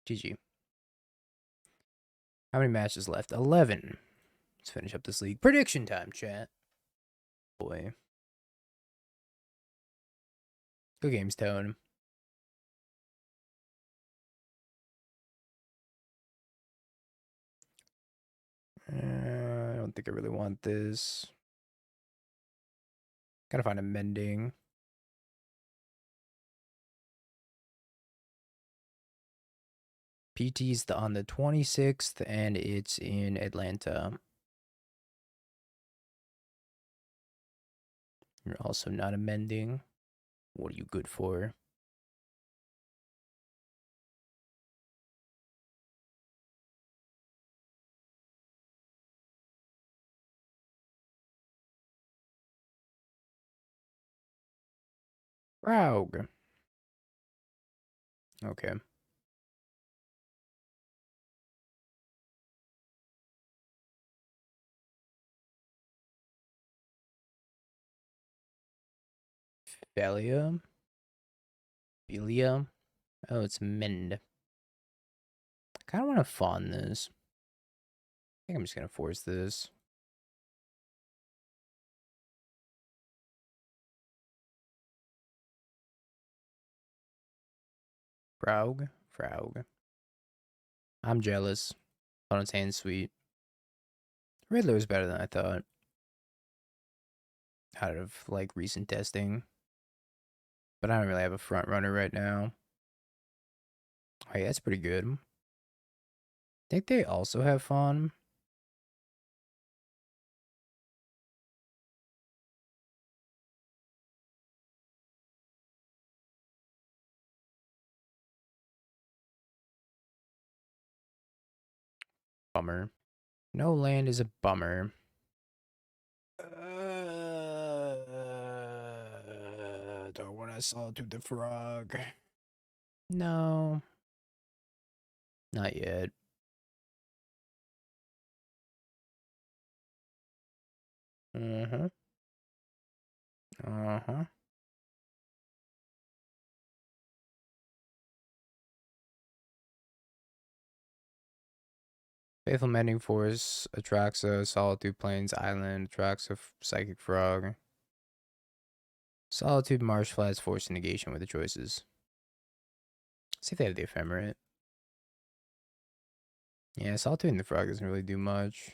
GG. How many matches left? 11. Let's finish up this league. Prediction time, chat. Boy. Good games, Tone. I don't think I really want this. Gotta find a mending. PT's on the 26th, and it's in Atlanta. You're also not amending. What are you good for? Raug. Okay. Belia. Belia. Oh, it's Mend. I kind of want to fawn this. I think I'm just going to force this. Fraug. I'm jealous. Opponent's hand's sweet. Riddler was better than I thought. Out of, like, recent testing. But I don't really have a front runner right now. Oh, yeah, that's pretty good. I think they also have fawn. Bummer. No land is a bummer. Don't want to Solitude the Frog. No. Not yet. Uh-huh. Uh-huh. Faithful Mending Force, Atraxa, Solitude Plains, Island, Atraxa, Psychic Frog. Solitude, Marsh Flats, Force of Negation with the choices. See if they have the Ephemerate. Yeah, Solitude and the Frog doesn't really do much.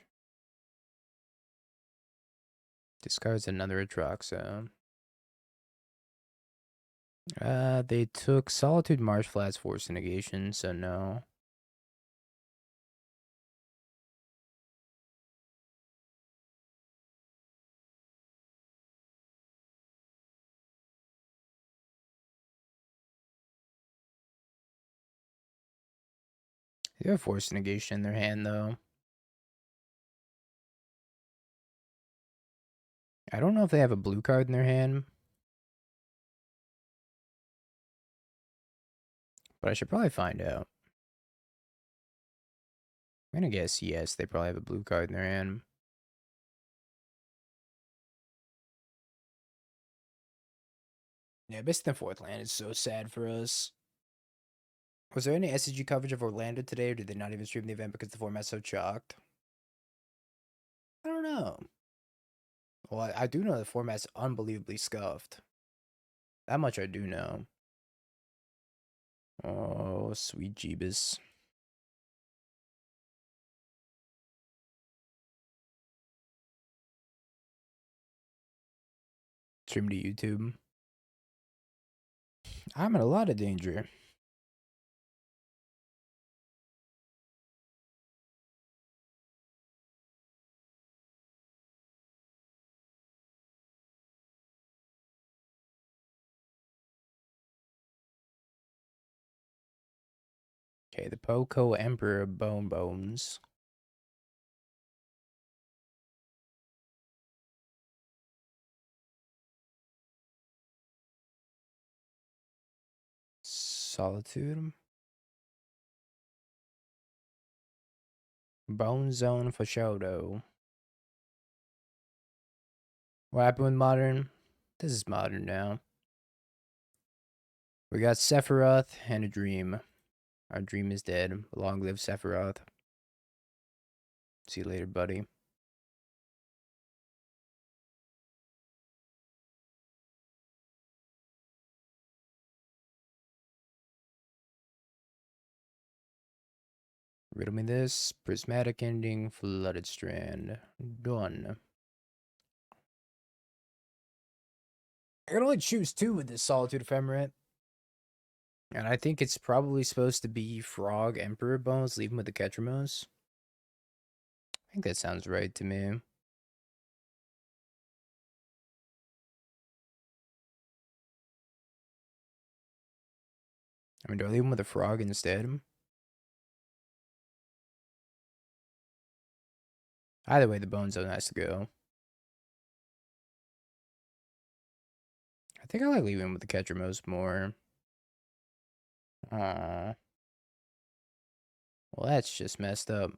Discards another Atraxa. They took Solitude, Marsh Flats, Force of Negation, so no. They have Force of Negation in their hand, though. I don't know if they have a blue card in their hand. But I should probably find out. I'm gonna guess yes, they probably have a blue card in their hand. Yeah, missing the fourth land is so sad for us. Was there any SCG coverage of Orlando today, or did they not even stream the event because the format's so chalked? I don't know. Well, I do know the format's unbelievably scuffed. That much I do know. Oh, sweet Jeebus. Stream to YouTube. I'm in a lot of danger. Okay, the Poco Emperor Bone Bones. Solitude. Bone Zone for Shodo. What happened with Modern? This is Modern now. We got Sephiroth and a dream. Our dream is dead. Long live Sephiroth. See you later, buddy. Riddle me this. Prismatic Ending, Flooded Strand. Done. I can only choose two with this Solitude Ephemerate. And I think it's probably supposed to be Frog Emperor Bones. Leave him with the Ketramose. I think that sounds right to me. I mean, do I leave him with a Frog instead? Either way, the Bone Zone has to go. I think I like leaving him with the Ketramose more. Aww. Well, that's just messed up.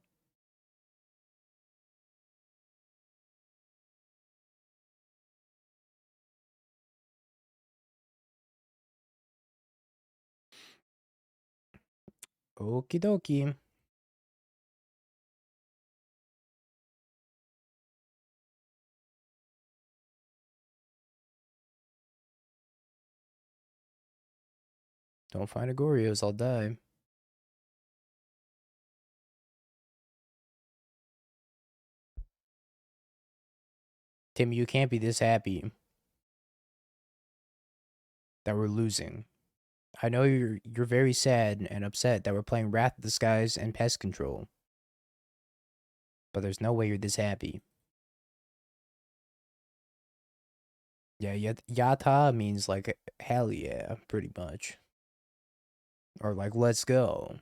Okie dokie. Don't find a Goryos, I'll die. Tim, you can't be this happy that we're losing. I know you're very sad and upset that we're playing Wrath of the Skies and Pest Control. But there's no way you're this happy. Yeah, yata means like hell yeah, pretty much. Or like let's go.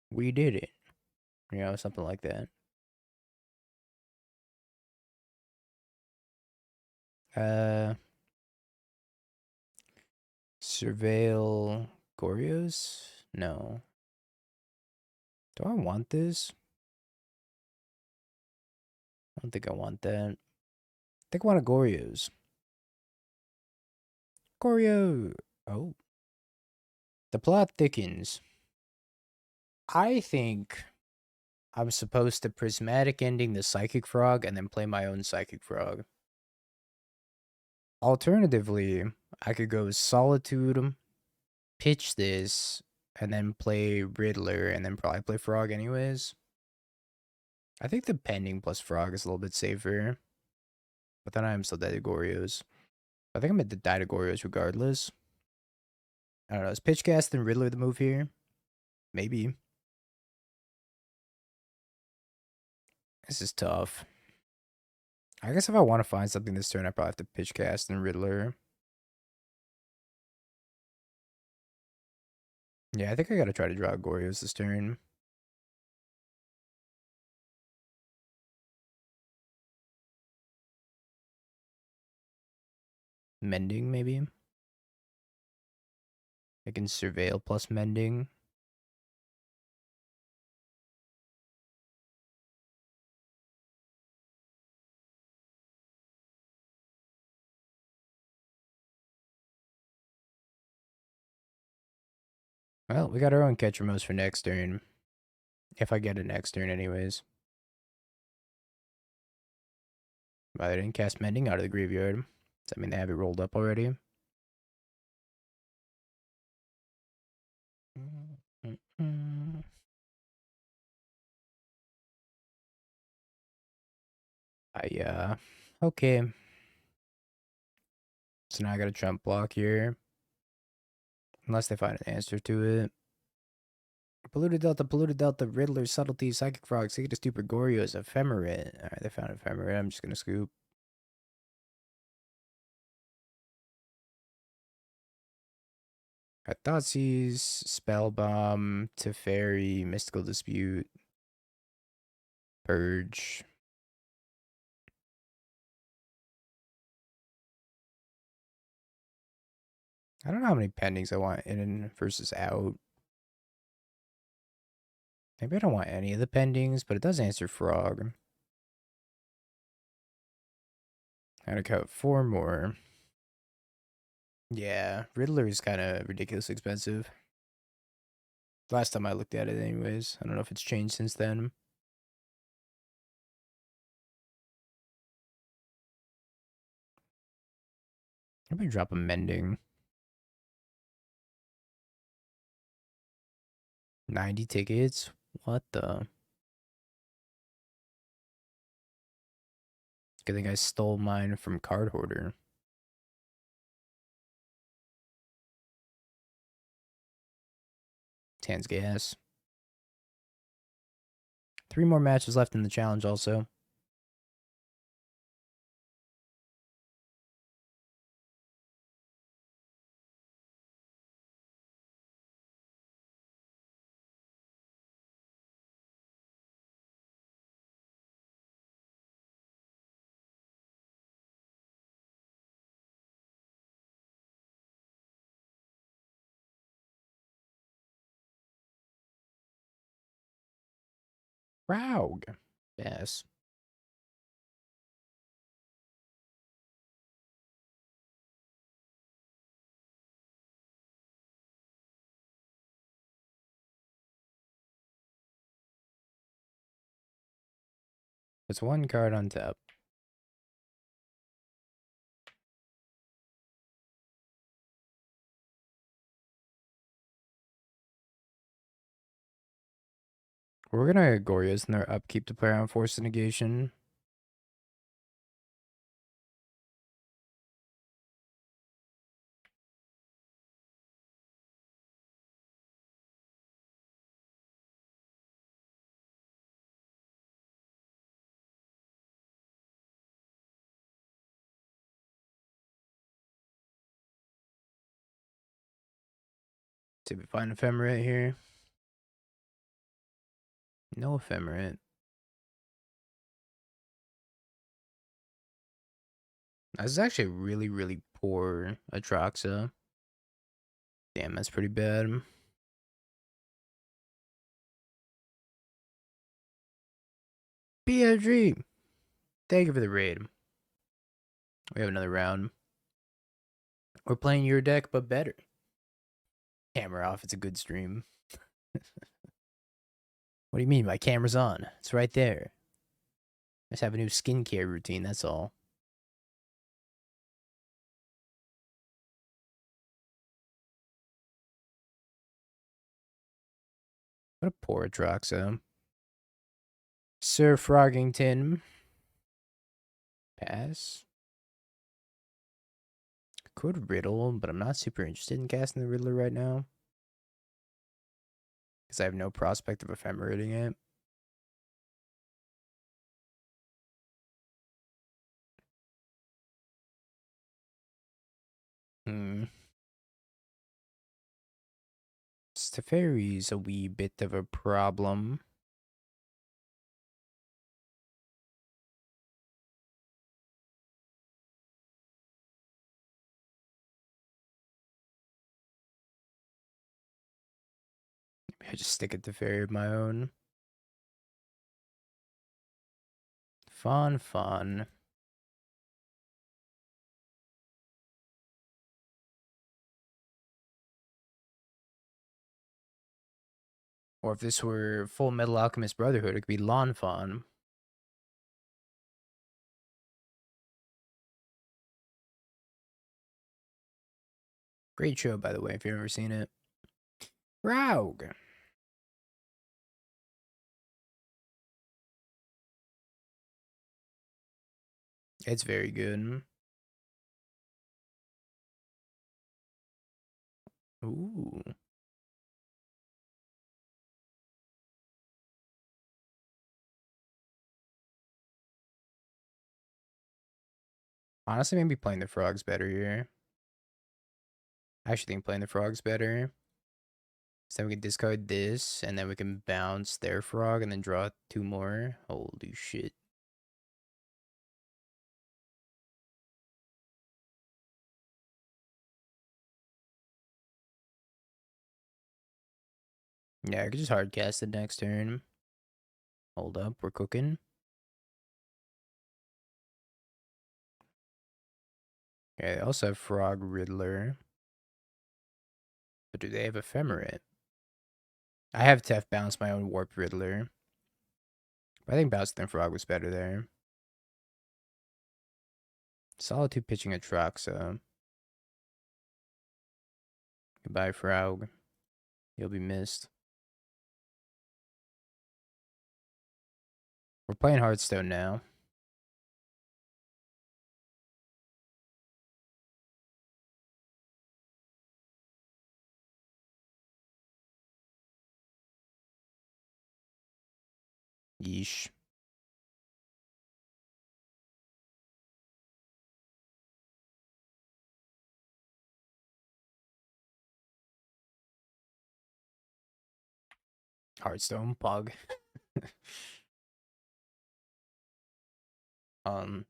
We did it. You know, something like that. Surveil Goryos? No. Do I want this? I don't think I want that. I think I want a Goryo's. Goryo! Oh. The plot thickens. I think I'm supposed to Prismatic Ending the Psychic Frog and then play my own Psychic Frog. Alternatively, I could go Solitude, pitch this, and then play Riddler, and then probably play Frog anyways. I think the Pending plus Frog is a little bit safer. But then I'm still dead to Goryo's. I think I'm at the die to Goryo's regardless. I don't know. Is Pitchcast and Riddler the move here? Maybe. This is tough. I guess if I want to find something this turn, I probably have to Pitchcast and Riddler. Yeah, I think I gotta try to draw Goryo's this turn. Mending, maybe? I can Surveil plus Mending. Well, we got our own Ketramose for next turn. If I get it next turn anyways. But I didn't cast Mending out of the graveyard. Does that mean they have it rolled up already? Okay. So now I got a trump block here. Unless they find an answer to it. Polluted Delta, Riddler, Subtlety, Psychic Frog, Secret Stupor, Goryo is Ephemerate. Alright, they found Ephemerate. I'm just gonna scoop. Thoughtseize, Spellbomb, Teferi, Mystical Dispute, Purge. I don't know how many pendings I want in versus out. Maybe I don't want any of the pendings, but it does answer Frog. I gotta cut 4 more. Yeah, Riddler is kind of ridiculously expensive. Last time I looked at it anyways. I don't know if it's changed since then. I'm gonna drop a Mending. 90 tickets? What the? Good thing I stole mine from Card Hoarder. Tan's gas. 3 more matches left in the challenge also. Frog. Yes. It's 1 card on top. We're gonna get Goryo's in their upkeep to play around Force of Negation. See if we find Ephemerate here. No Ephemerate. That's actually really, really poor Atraxa. Damn, that's pretty bad. BFG, thank you for the raid. We have another round. We're playing your deck, but better. Camera off, it's a good stream. What do you mean my camera's on? It's right there. I just have a new skincare routine, that's all. What a poor Atraxa. Sir Froggington. Pass. Could Riddle, but I'm not super interested in casting the Riddler right now. Because I have no prospect of ephemerating it. Teferi's a wee bit of a problem. Maybe I just stick at Teferi of my own. Fun. Or if this were Full Metal Alchemist Brotherhood, it could be Lawn Fawn. Great show, by the way, if you've ever seen it. Rogue. It's very good. Ooh. Honestly, maybe playing the frogs better here. I actually think playing the frogs better. So then we can discard this, and then we can bounce their frog, and then draw 2 more. Holy shit. Yeah, I could just hard cast it next turn. Hold up, we're cooking. Okay, they also have Frog Riddler. But do they have Ephemerate? I have Tef bounce my own Warp Riddler. But I think bouncing the Frog was better there. Solitude pitching Atraxa. Goodbye, Frog. You'll be missed. We're playing Hearthstone now. Yeesh. Hearthstone, Pog.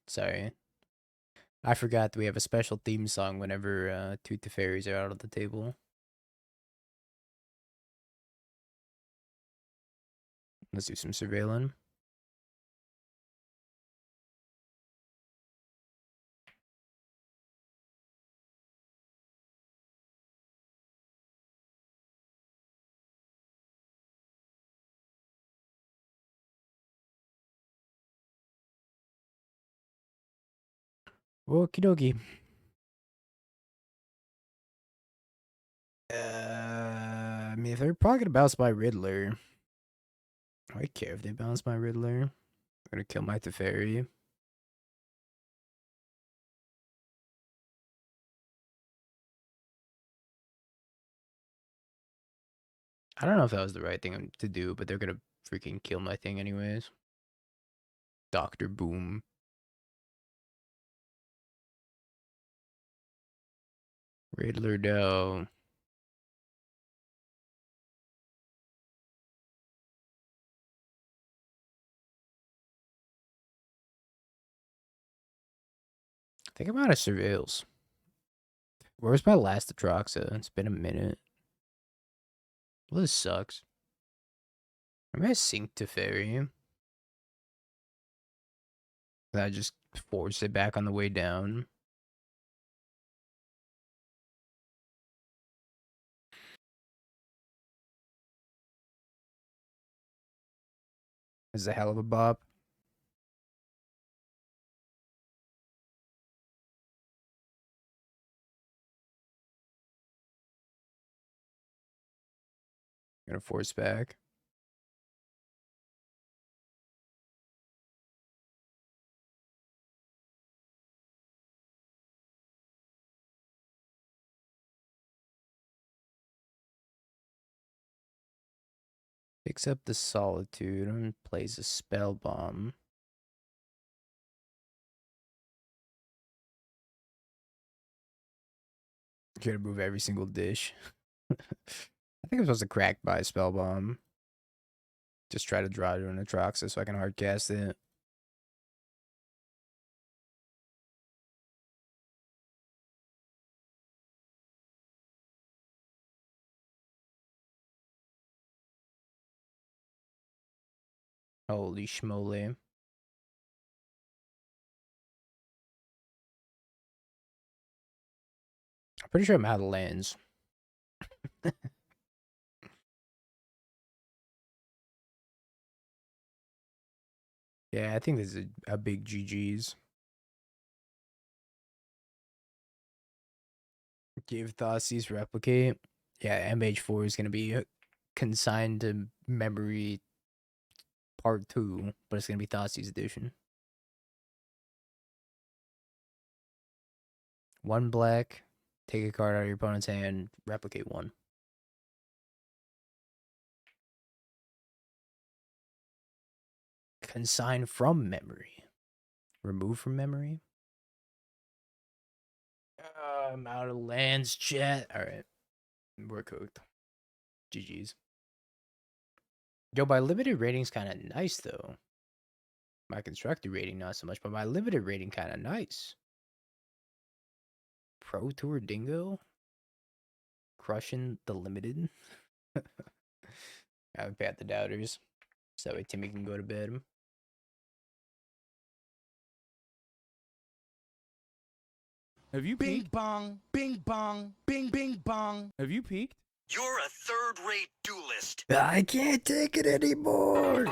Sorry. I forgot that we have a special theme song whenever 2 Teferis are out of the table. Let's do some surveillance. Okie dokie. I mean, if they're probably gonna bounce my Riddler, I care if they bounce my Riddler. I'm gonna kill my Teferi. I don't know if that was the right thing to do, but they're gonna freaking kill my thing anyways. Dr. Boom. Riddler dough. I think I'm out of surveils. Where's my last Atraxa? It's been a minute. Well, this sucks. I'm gonna sink Teferi. I just force it back on the way down. This is a hell of a bop. Gonna force back. Picks up the Solitude and plays a Spellbomb. Gotta move every single dish. I think I'm supposed to crack by a Spellbomb. Just try to draw to an Atraxa so I can hardcast it. Holy schmoly. I'm pretty sure I'm out of lands. Yeah, I think this is a big GG's. Give Thoughtseized replicate. Yeah, MH4 is going to be consigned to memory part 2, but it's going to be Thoughtseized edition. 1 black, take a card out of your opponent's hand, replicate 1. Consign from memory. Remove from memory. I'm out of lands, chat. Alright. We're cooked. GG's. Yo, my limited rating's kind of nice, though. My constructed rating, not so much, but my limited rating kind of nice. Pro Tour Dingo? Crushing the limited? I haven't pat the doubters. So that way Timmy can go to bed. Have you Bing peeked? bong, bing bong, bing bing bong. Have you peeked? You're a third-rate duelist. I can't take it anymore.